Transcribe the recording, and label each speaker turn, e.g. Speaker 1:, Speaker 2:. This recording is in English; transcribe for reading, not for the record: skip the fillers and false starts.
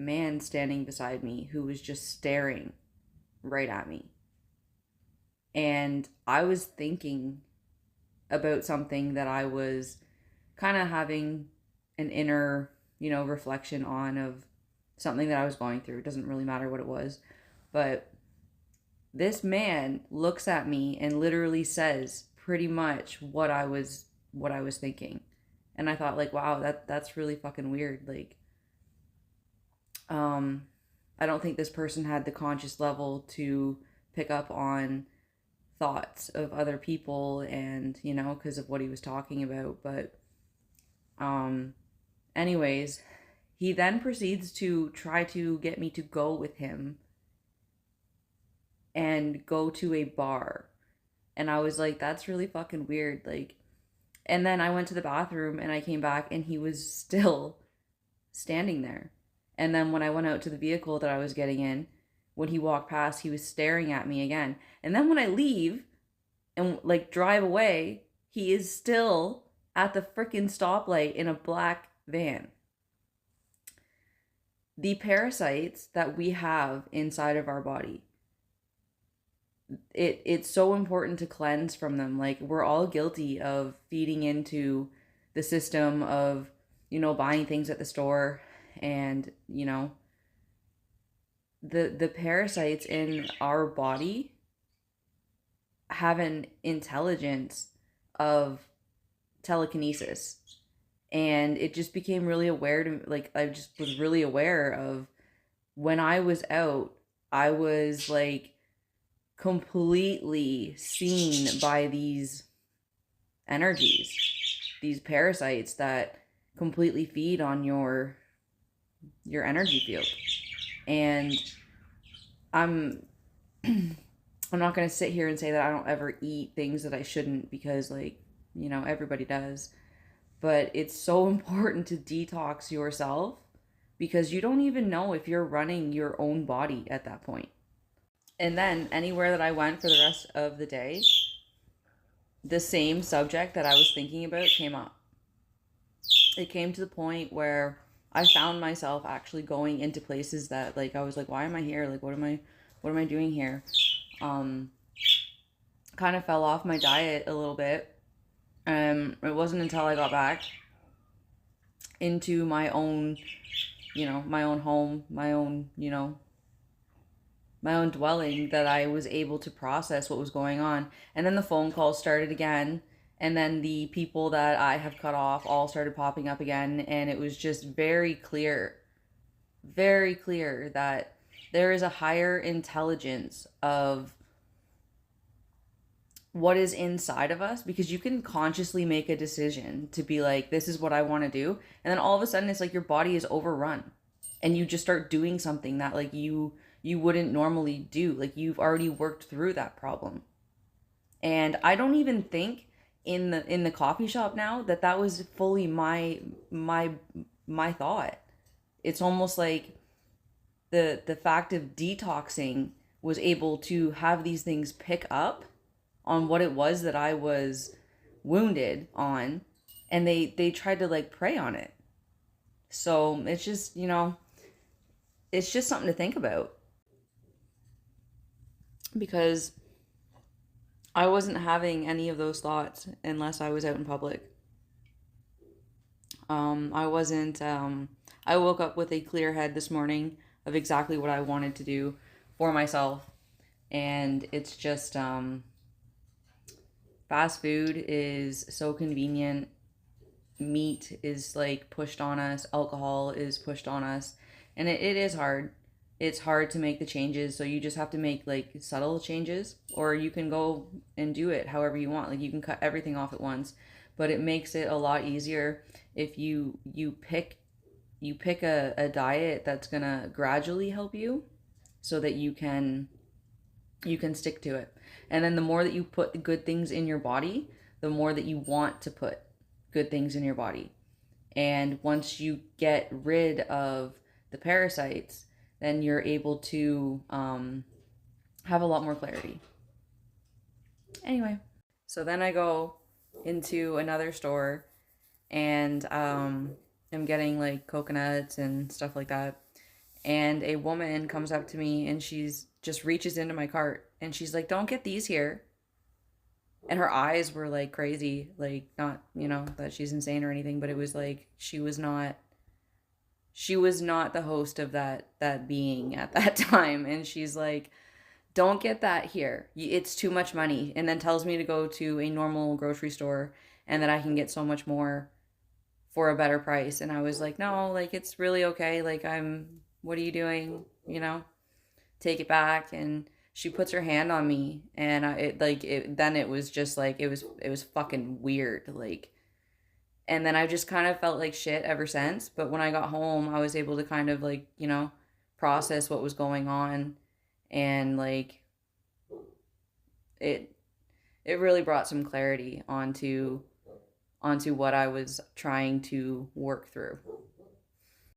Speaker 1: man standing beside me who was just staring right at me. And I was thinking about something that I was kind of having an inner, reflection on, of something that I was going through. It doesn't really matter what it was. But this man looks at me and literally says pretty much what I was thinking. And I thought, like, wow, that's really fucking weird. Like, um I don't think this person had the conscious level to pick up on thoughts of other people, and because of what he was talking about. But um anyways, he then proceeds to try to get me to go with him and go to a bar. And I was like, that's really fucking weird. Like, and then I went to the bathroom and I came back and he was still standing there. And then when I went out to the vehicle that I was getting in, when he walked past, he was staring at me again. And then when I leave and like drive away, he is still at the freaking stoplight in a black van. The parasites that we have inside of our body, it's so important to cleanse from them. Like, we're all guilty of feeding into the system of, buying things at the store, and the parasites in our body have an intelligence of telekinesis. And it just became really aware to, like, I just was really aware of, when I was out, I was like completely seen by these energies, these parasites that completely feed on your energy field. And I'm I'm not going to sit here and say that I don't ever eat things that I shouldn't, because, like, everybody does. But it's so important to detox yourself, because you don't even know if you're running your own body at that point. And then anywhere that I went for the rest of the day, the same subject that I was thinking about came up. It came to the point where I found myself actually going into places that, like, I was like, why am I here? Like, what am I doing here? Um, Kind of fell off my diet a little bit. It wasn't until I got back into my own, my own home, my own dwelling, that I was able to process what was going on. And then the phone calls started again. And then the people that I have cut off all started popping up again. And it was just very clear that there is a higher intelligence of what is inside of us, because you can consciously make a decision to be like, this is what I want to do. And then all of a sudden it's like your body is overrun and you just start doing something that, like, you wouldn't normally do. Like, you've already worked through that problem. And I don't even think in the coffee shop now that was fully my thought. It's almost like the fact of detoxing was able to have these things pick up on what it was that I was wounded on, and they tried to, like, prey on it. So it's just, it's just something to think about, because I wasn't having any of those thoughts unless I was out in public. I wasn't, I woke up with a clear head this morning of exactly what I wanted to do for myself. And it's just, fast food is so convenient. Meat is, like, pushed on us, alcohol is pushed on us, and it is hard. It's hard to make the changes, so you just have to make, like, subtle changes, or you can go and do it however you want. Like, you can cut everything off at once, but it makes it a lot easier if you pick a diet that's gonna gradually help you, so that you can stick to it. And then the more that you put the good things in your body, the more that you want to put good things in your body. And once you get rid of the parasites, then you're able to have a lot more clarity. Anyway, so then I go into another store, and I'm getting, like, coconuts and stuff like that. And a woman comes up to me and she's just reaches into my cart and she's like, "Don't get these here." And her eyes were like crazy, like not, that she's insane or anything, but it was like she was not the host of that being at that time, and she's like, "Don't get that here. It's too much money." And then tells me to go to a normal grocery store and that I can get so much more for a better price. And I was like, "No, like it's really okay. Like what are you doing? Take it back." And she puts her hand on me and then it was just like it was fucking weird, like. And then I just kind of felt like shit ever since. But when I got home, I was able to kind of like, process what was going on, and like it it really brought some clarity onto what I was trying to work through.